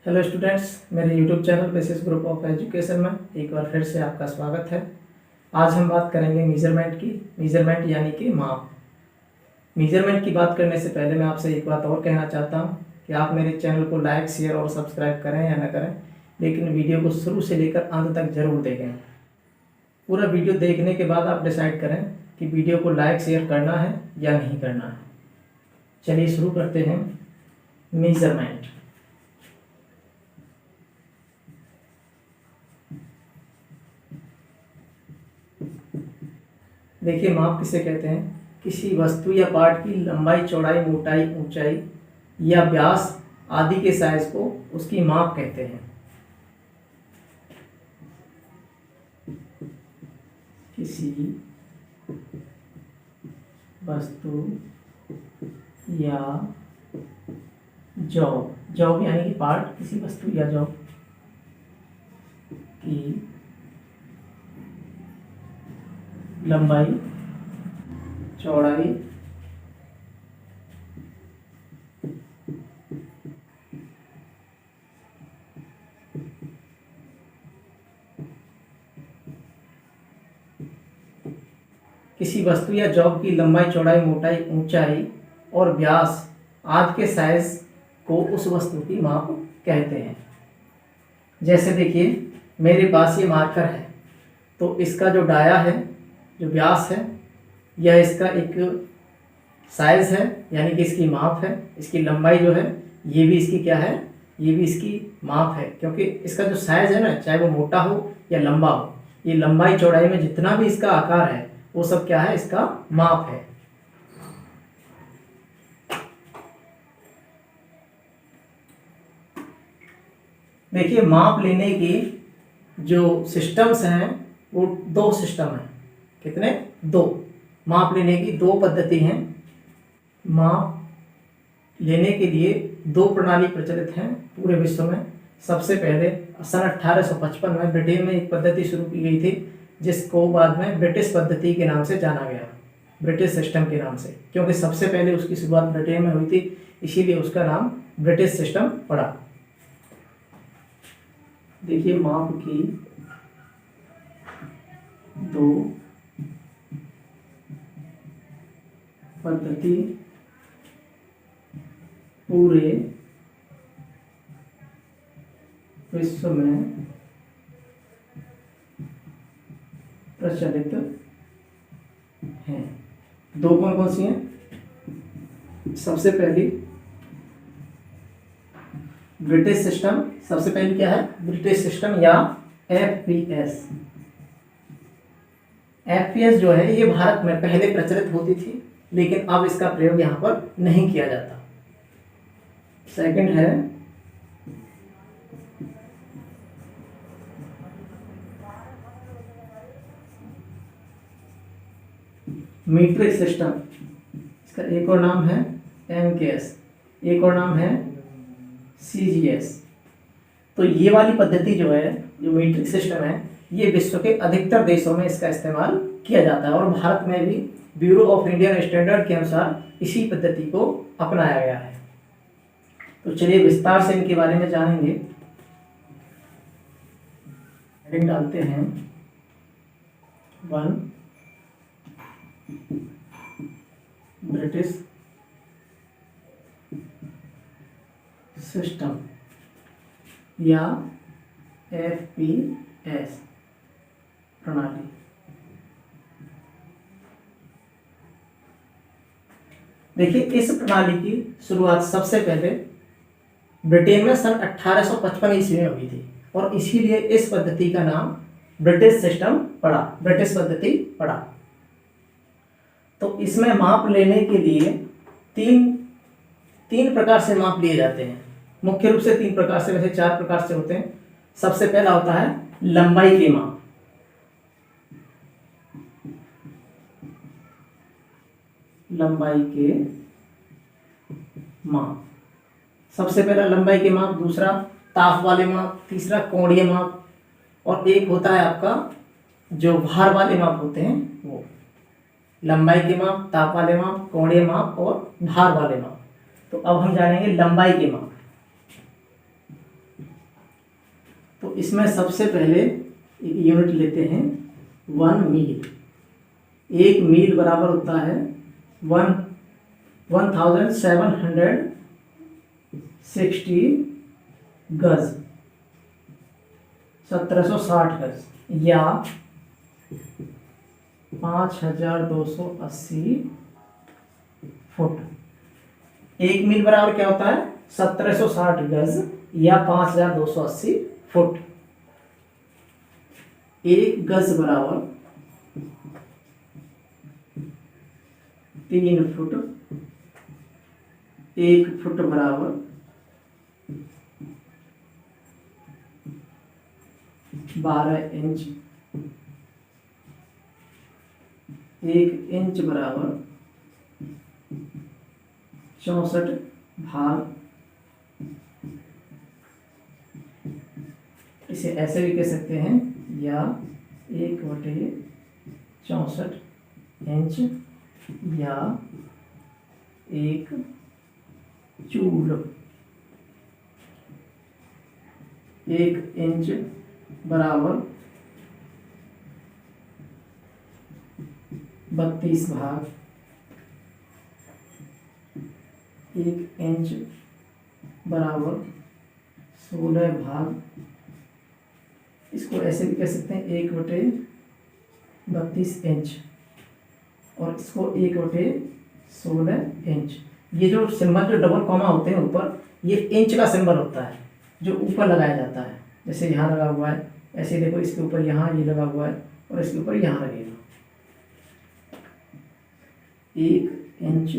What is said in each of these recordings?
Hello students, मेरे YouTube channel basis group of education में एक बार फिर से आपका स्वागत है। आज हम बात करेंगे मेजरमेंट की। मेजरमेंट यानी कि माप। मेजरमेंट की बात करने से पहले मैं आपसे एक बात और कहना चाहता हूँ कि आप मेरे चैनल को लाइक, शेयर और सब्सक्राइब करें या ना करें, लेकिन वीडियो को शुरू से लेकर अंत तक जरूर देखें। पूरा वीडियो देखने के बाद आप डिसाइड करें कि वीडियो को लाइक, शेयर करना है या नहीं करना है। चलिए शुरू करते हैं। मेजरमेंट। देखिए, माप किसे कहते हैं? किसी वस्तु या पार्ट की लंबाई, चौड़ाई, मोटाई, ऊंचाई या व्यास आदि के साइज को उसकी माप कहते हैं। किसी वस्तु या जॉब यानी कि पार्ट, किसी वस्तु या जॉब की लंबाई, चौड़ाई, किसी वस्तु या जॉब की लंबाई, चौड़ाई, मोटाई, ऊंचाई और व्यास आदि के साइज को उस वस्तु की माप कहते हैं। जैसे देखिए, मेरे पास ये मार्कर है, तो इसका जो डाया है, जो व्यास है, यह इसका एक साइज है, यानी कि इसकी माप है। इसकी लंबाई जो है, ये भी इसकी क्या है, ये भी इसकी माप है, क्योंकि इसका जो साइज है ना, चाहे वो मोटा हो या लंबा हो, ये लंबाई चौड़ाई में जितना भी इसका आकार है वो सब क्या है, इसका माप है। देखिए, माप लेने की जो सिस्टम्स हैं वो दो सिस्टम हैं। कितने? दो। माप लेने की दो पद्धति हैं। माप लेने के लिए दो प्रणाली प्रचलित हैं पूरे विश्व में। सबसे पहले सन 1855 में ब्रिटेन में एक पद्धति शुरू की गई थी, जिसको बाद में ब्रिटिश पद्धति के नाम से जाना गया, ब्रिटिश सिस्टम के नाम से, क्योंकि सबसे पहले उसकी शुरुआत ब्रिटेन में हुई थी, इसीलिए उसका नाम ब्रिटिश सिस्टम पड़ा। देखिए, माप की दो पद्धति पूरे विश्व में प्रचलित हैं। दो कौन कौन सी हैं? सबसे पहली ब्रिटिश सिस्टम। सबसे पहली क्या है? ब्रिटिश सिस्टम या एफपीएस। एफपीएस जो है, ये भारत में पहले प्रचलित होती थी, लेकिन अब इसका प्रयोग यहां पर नहीं किया जाता। सेकंड है मीट्रिक सिस्टम। इसका एक और नाम है एमकेएस, एक और नाम है सीजीएस। तो ये वाली पद्धति जो है, जो मीट्रिक सिस्टम है, ये विश्व के अधिकतर देशों में इसका इस्तेमाल किया जाता है, और भारत में भी ब्यूरो ऑफ इंडियन स्टैंडर्ड के अनुसार इसी पद्धति को अपनाया गया है। तो चलिए विस्तार से इनके बारे में जानेंगे। हेडिंग डालते हैं 1 ब्रिटिश सिस्टम या एफपीएस प्रणाली। देखिए, इस प्रणाली की शुरुआत सबसे पहले ब्रिटेन में सन 1855 ईस्वी में हुई थी, और इसीलिए इस पद्धति का नाम ब्रिटिश सिस्टम पड़ा, ब्रिटिश पद्धति पड़ा। तो इसमें माप लेने के लिए तीन प्रकार से माप लिए जाते हैं। मुख्य रूप से 3 प्रकार से, वैसे 4 प्रकार से होते हैं। सबसे पहला होता है लंबाई के माप। लंबाई के माप, सबसे पहला लंबाई के माप। दूसरा ताफ वाले माप। तीसरा कोणीय माप। और एक होता है आपका जो भार वाले माप होते हैं वो। लंबाई के माप, ताप वाले माप, कोणीय माप और भार वाले माप। तो अब हम जानेंगे लंबाई के माप। इसमें सबसे पहले एक यूनिट लेते हैं 1 मील। 1 मील बराबर होता है 1760 गज, 1760 गज या 5280 फुट। 1 मील बराबर क्या होता है 1760 गज या 5280 फुट। 1 गज बराबर 3 फुट। 1 फुट बराबर 12 इंच। 1 इंच बराबर 64 भाग। इसे ऐसे भी कह सकते हैं या 1/64 इंच या 1 चूल। 1 इंच बराबर 32 भाग। 1 इंच बराबर 16 भाग। इसको ऐसे भी कह सकते हैं 1/32 इंच और इसको 1/16 इंच। ये जो सिंबल जो डबल कॉमा होते हैं ऊपर, ये इंच का सिंबल होता है जो ऊपर लगाया जाता है। जैसे यहाँ लगा हुआ है, ऐसे देखो इसके ऊपर यहाँ ये लगा हुआ है और इसके ऊपर यहाँ लगेगा। 1 इंच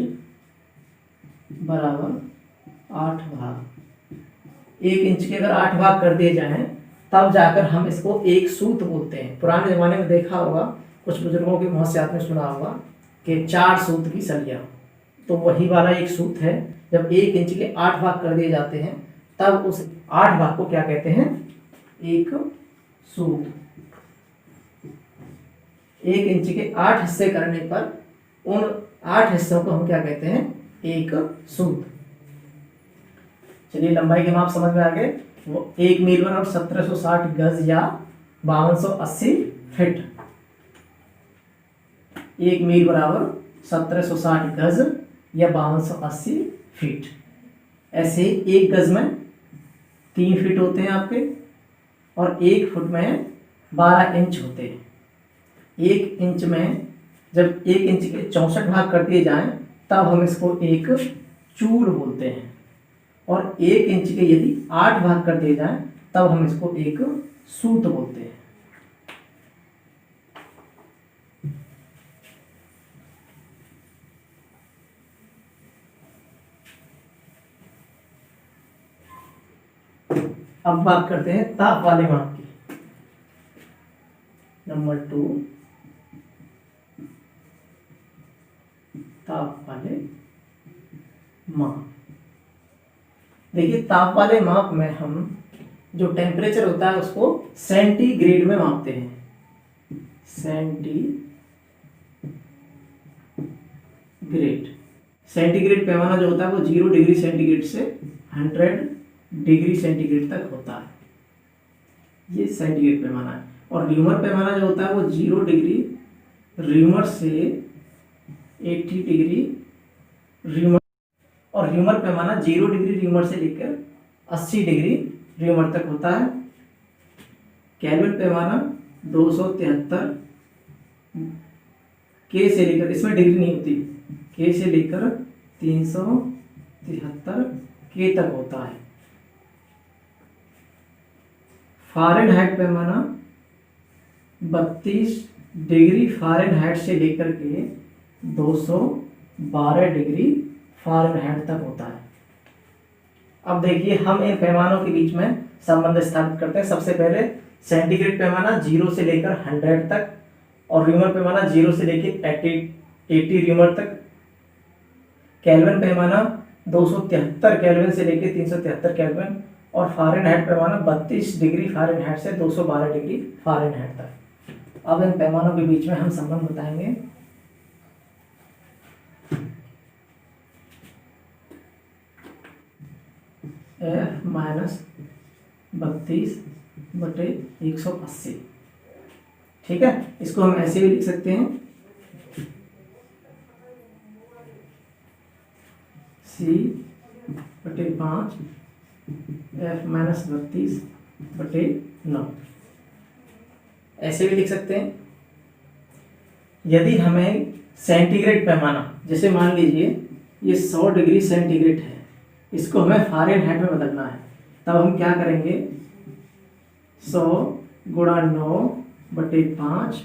बराबर 8 भाग। 1 इंच के अगर 8 भाग कर दिए जाएं तब जाकर हम इसको 1 सूत बोलते हैं। पुराने ज़माने में देखा होगा, कुछ बुजुर्गों के मुँह से आपने सुना होगा कि 4 सूत की सलिया, तो वही वाला 1 सूत है। जब 1 इंच के 8 भाग कर दिए जाते हैं तब उस 8 भाग को क्या कहते हैं 1 सूत। 1 इंच के 8 हिस्से करने पर उन 8 हिस्सों को हम क्या कहते हैं 1 सूत। चलिए लंबाई के माप समझ में आ गए। वो 1 मील बराबर 1760 गज या 5280 फीट। 1 मील बराबर 1760 गज या 5280 फीट। ऐसे ही 1 गज में 3 फीट होते हैं आपके और 1 फुट में 12 इंच होते हैं। 1 इंच में जब 1 इंच के 64 भाग कर दिए जाएं तब हम इसको 1 चूल बोलते हैं और 1 इंच के यदि 8 भाग कर दिए जाएं तब हम इसको 1 सूत बोलते हैं। अब बात करते हैं ताप वाले माप की। नंबर 2, ताप वाले माप। देखिए ताप वाले माप में हम जो टेम्परेचर होता है उसको सेंटीग्रेड में मापते हैं। सेंटीग्रेड पैमाना जो होता है वो 0 डिग्री सेंटीग्रेड से 100 डिग्री सेंटीग्रेड तक होता है। ये सेंटीग्रेड पैमाना है। और र्यूमर पैमाना जो होता है वो 0 डिग्री र्यूमर से 80 डिग्री र्यूमर, और र्यूमर पैमाना 0 डिग्री र्यूमर से लेकर 80 डिग्री र्यूमर तक होता है। केल्विन पैमाना 273 के से लेकर, इसमें डिग्री नहीं होती, के से लेकर 373 के तक होता है। फ़ारेनहाइट पैमाना 32 डिग्री फ़ारेनहाइट से लेकर के 212 डिग्री फ़ारेनहाइट तक होता है। अब देखिए हम इन पैमानों के बीच में संबंध स्थापित करते हैं। सबसे पहले सेंटीग्रेड पैमाना 0 से लेकर 100 तक और र्यूमर पैमाना 0 से लेकर 80 र्यूमर तक। केल्विन पैमाना 273 केल्विन से लेकर 373 केल्विन और फ़ारेनहाइट पैमाना 32 डिग्री फ़ारेनहाइट से 212 डिग्री फ़ारेनहाइट तक। अब इन पैमानों के बीच में हम संबंध बताएंगे। F - 32 बटे 180। ठीक है, इसको हम ऐसे भी लिख सकते हैं, C बटे 5 F माइनस 32 बटे 9, ऐसे भी लिख सकते हैं। यदि हमें सेंटीग्रेड पैमाना, जैसे मान लीजिए ये 100 डिग्री सेंटीग्रेड है, इसको हमें फ़ारेनहाइट में बदलना है, तब हम क्या करेंगे, 100 गुणा 9 बटे 5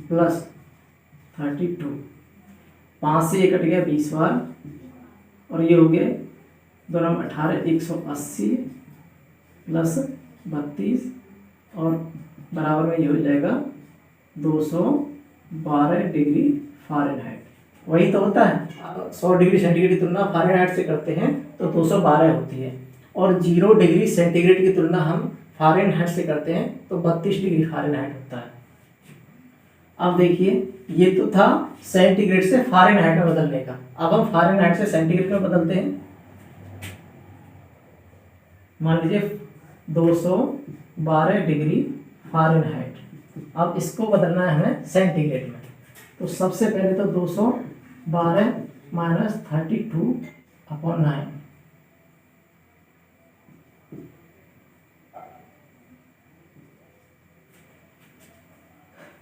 प्लस 32, 5 से ये कट गया 20 बार, और ये हो गया 2 9 18, 180 प्लस 32 और बराबर में ये हो जाएगा 212 डिग्री फ़ारेनहाइट। वही तो होता है, 100 डिग्री सेंटीग्रेड की तुलना फ़ारेनहाइट से करते हैं तो 212 होती है, और 0 डिग्री सेंटीग्रेड की तुलना हम फ़ारेनहाइट से करते हैं तो 32 डिग्री फ़ारेनहाइट होता है। अब देखिए, ये तो था सेंटीग्रेड से फ़ारेनहाइट में बदलने का, अब हम फ़ारेनहाइट से सेंटीग्रेड में बदलते हैं। मान लीजिए 212 डिग्री फ़ारेनहाइट, अब इसको बदलना है हमें सेंटीग्रेड में, तो सबसे पहले तो 212 माइनस 32/9,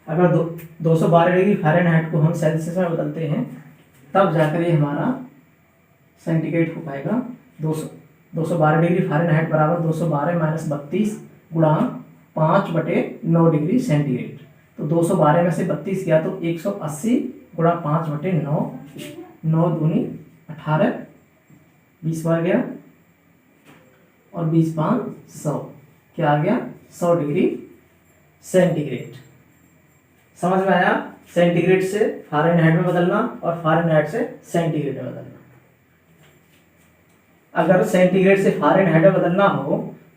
अगर 212 डिग्री फ़ारेनहाइट को हम सेल्सियस में बदलते हैं तब जाकर ये हमारा सेंटीग्रेड हो पाएगा। 212 डिग्री फ़ारेनहाइट बराबर 212 माइनस 32 गुणा 5/9 डिग्री सेंटीग्रेड, तो 212 में से 32 गया तो 180 गुणा 5/9, 9 दूनी 18, 20 बार गया और 20 5 100, क्या आ गया 100 डिग्री सेंटीग्रेड। समझ में आया, सेंटीग्रेड से फ़ारेनहाइट में बदलना और फ़ारेनहाइट से सेंटीग्रेड में बदलना। अगर सेंटीग्रेड से फ़ारेनहाइट में बदलना हो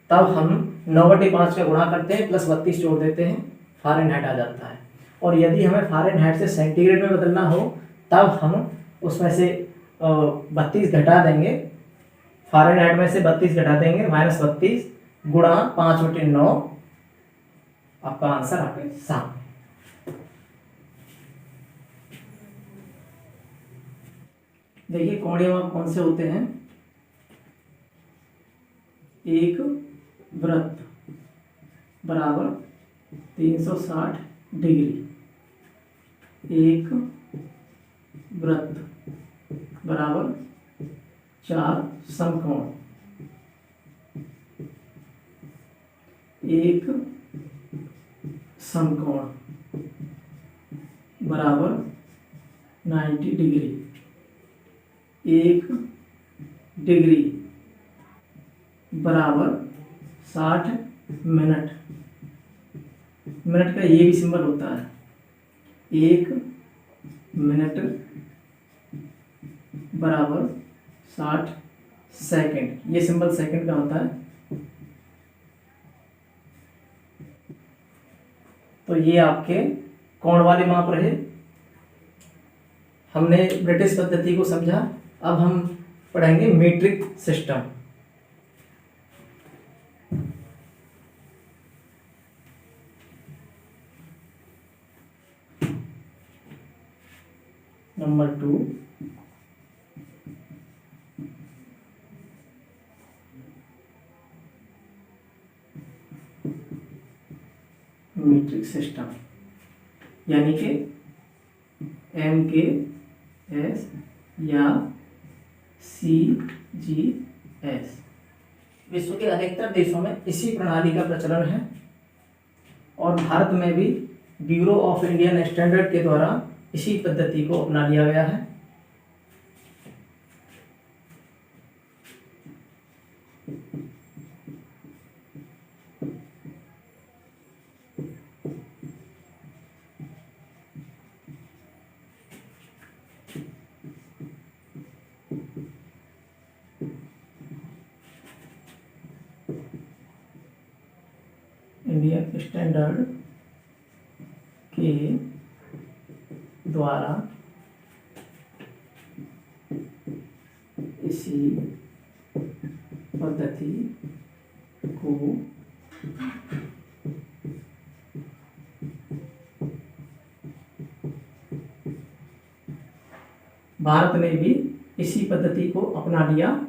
तब हम 9/5 का गुणा करते हैं प्लस 32 जोड़ देते हैं, फ़ारेनहाइट आ जाता है। और यदि हमें फ़ारेनहाइट से सेंटीग्रेड में बदलना हो तब हम उसमें से 32 घटा देंगे, फ़ारेनहाइट में से 32 घटा देंगे, माइनस 32 गुणा 5/9, आपका आंसर आपके सामने। देखिए कोणीय माप कौन से होते हैं, एक वृत्त बराबर 360 डिग्री, एक वृत्त बराबर 4 समकोण, एक समकोण बराबर 90 डिग्री, एक डिग्री बराबर 60 मिनट, मिनट का ये भी सिंबल होता है, एक मिनट बराबर 60 सेकंड, ये सिंबल सेकंड का होता है। तो ये आपके कोण वाले माप रहे, हमने ब्रिटिश पद्धति को समझा। अब हम पढ़ेंगे metric system. Number 2, metric system, यानी कि MKS या CGS। विश्व के अधिकतर देशों में इसी प्रणाली का प्रचलन है और भारत में भी ब्यूरो ऑफ इंडियन स्टैंडर्ड के द्वारा इसी पद्धति को अपना लिया गया है। इंडियन स्टैंडर्ड के द्वारा इसी पद्धति को भारत ने भी इसी पद्धति को अपना लिया।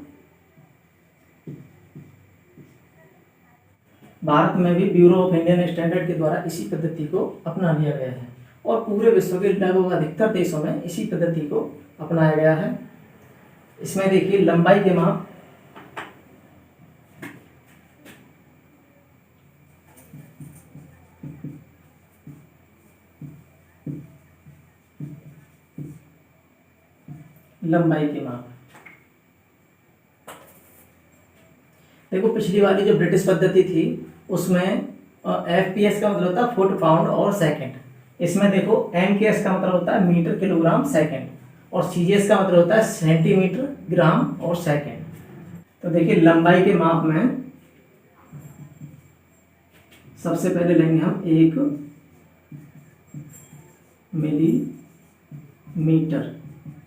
भारत में भी ब्यूरो ऑफ इंडियन स्टैंडर्ड के द्वारा इसी पद्धति को अपना लिया गया है और पूरे विश्व के लगभग अधिकतर देशों में इसी पद्धति को अपनाया गया है। इसमें देखिए लंबाई के माप, लंबाई के माप देखो, पिछली वाली जो ब्रिटिश पद्धति थी उसमें FPS का मतलब होता है फुट, पाउंड और सेकंड। इसमें देखो MKS का मतलब होता है मीटर, किलोग्राम, सेकंड और CGS का मतलब होता है सेंटीमीटर, ग्राम और सेकंड। तो देखिए लंबाई के माप में सबसे पहले लेंगे हम 1 मिलीमीटर।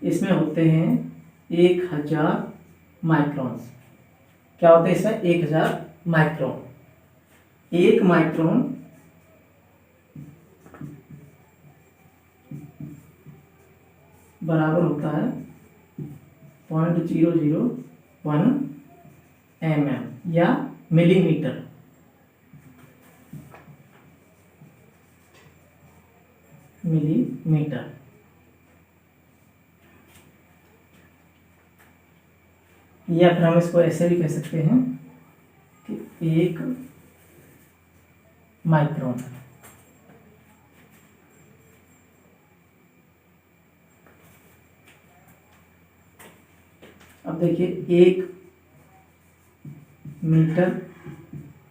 इसमें होते हैं 1000 माइक्रोन्स। क्या होते हैं इसमें? 1000 माइक्रोन। 1 माइक्रोन बराबर होता है 0.001 mm या मिलीमीटर। मिलीमीटर या फिर हम इसको ऐसे भी कह सकते हैं कि 1 माइक्रोन। अब देखिए 1 मीटर,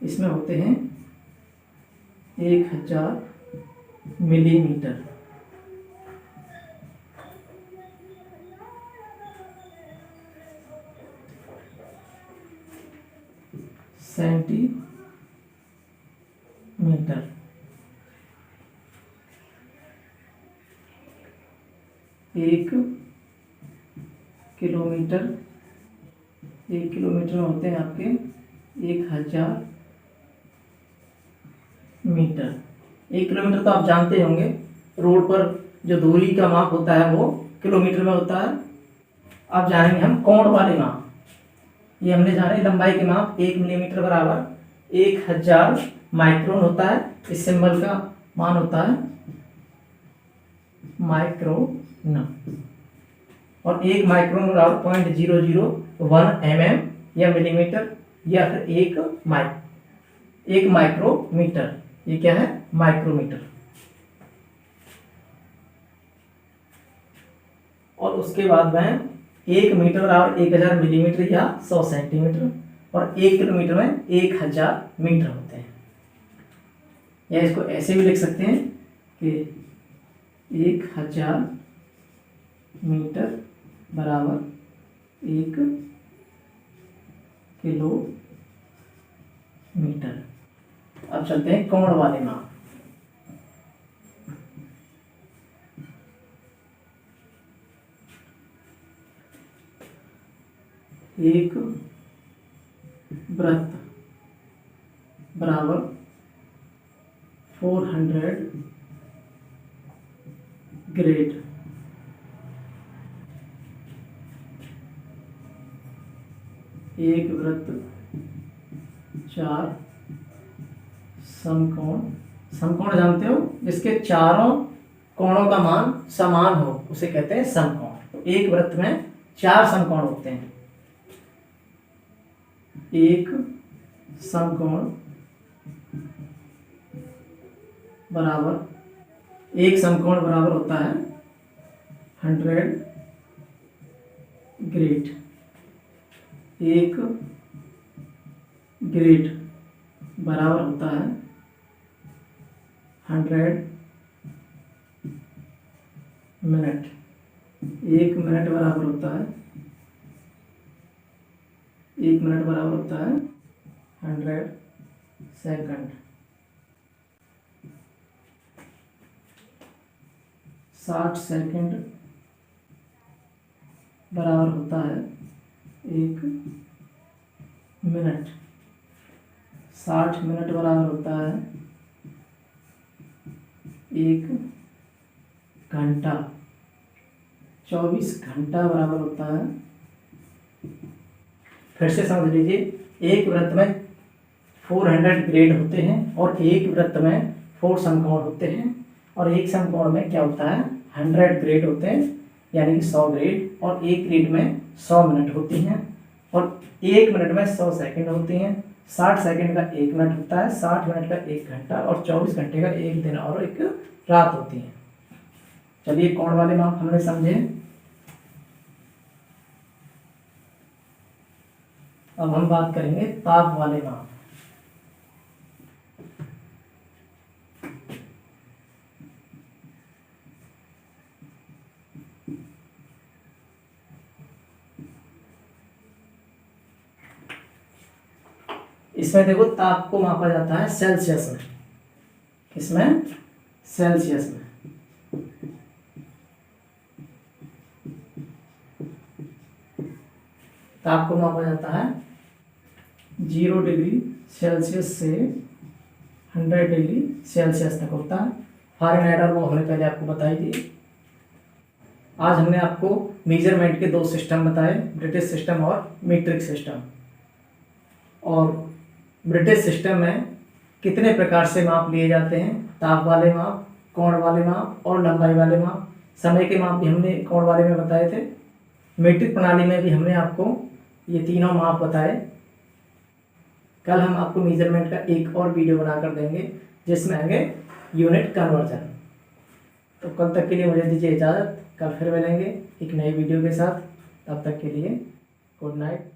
इसमें होते हैं 1000 मिलीमीटर। Centimetre, 1 kilometre. 1 किलोमीटर में होते हैं आपके 1000 मीटर। 1 किलोमीटर तो आप जानते होंगे, रोड पर जो दूरी का माप होता है वो किलोमीटर में होता है। अब जानेंगे हम कोण वाले माप। ये हमने जाने लंबाई के माप 1 मिलीमीटर बराबर 1000 माइक्रोन होता है। इस सिंबल का मान होता है माइक्रोन और 1 माइक्रोन बराबर 0.001 mm या मिलीमीटर या फिर 1 माइक्रोमीटर। ये क्या है? माइक्रोमीटर। और उसके बाद में 1 मीटर बराबर 1000 मिलीमीटर या 100 सेंटीमीटर और 1 किलोमीटर में 1000 मीटर होते हैं। या इसको ऐसे भी लिख सकते हैं कि 1000 मीटर बराबर 1 किलोमीटर। अब चलते हैं कोण वाले माप। एक वृत्त बराबर 400 ग्रेड। एक वृत्त 4 समकोण। समकोण जानते हो, जिसके चारों कोणों का मान समान हो उसे कहते हैं समकोण। तो एक वृत्त में 4 समकोण होते हैं। एक समकोण बराबर, एक समकोण बराबर होता है 100 ग्रेड। एक ग्रेड बराबर होता है 100 मिनट। एक मिनट बराबर होता है 100 सेकंड। 60 सेकंड बराबर होता है 1 मिनट। 60 मिनट बराबर होता है 1 घंटा। 24 घंटा बराबर होता है। फिर से समझ लीजिए, एक वृत्त में 400 ग्रेड होते हैं और एक वृत्त में 4 समकोण होते हैं, और एक समकोण में क्या होता है 100 ग्रेड होते हैं, यानी कि 100 ग्रेड, और एक ग्रेड में 100 मिनट होती हैं, और एक मिनट में 100 सेकंड होती हैं। 60 सेकंड का 1 मिनट होता है, 60 मिनट का 1 घंटा, और 24 घंटे का 1 दिन और 1 रात होती है। चलिए कोण वाले माप हमने समझे। अब हम बात करेंगे ताप वाले माप। इसमें देखो ताप को मापा जाता है सेल्सियस में। किसमें? सेल्सियस में। ताप को मापा जाता है 0 डिग्री सेल्सियस से 100 डिग्री सेल्सियस तक होता है। फ़ारेनहाइट और वो हमने पहले आपको बताई थी। आज हमने आपको मेजरमेंट के 2 सिस्टम बताए, ब्रिटिश सिस्टम और मीट्रिक सिस्टम। और ब्रिटिश सिस्टम में कितने प्रकार से माप लिए जाते हैं? ताप वाले माप, कोण वाले माप और लंबाई वाले माप। समय के माप भी हमने कोण वाले में बताए थे। मीट्रिक प्रणाली में भी हमने आपको ये तीनों माप बताए। कल हम आपको मेजरमेंट का एक और वीडियो बनाकर देंगे जिसमें आएंगे यूनिट कन्वर्जन। तो कल तक के लिए मुझे दीजिए इजाज़त, कल फिर मिलेंगे एक नई वीडियो के साथ। तब तक के लिए गुड नाइट।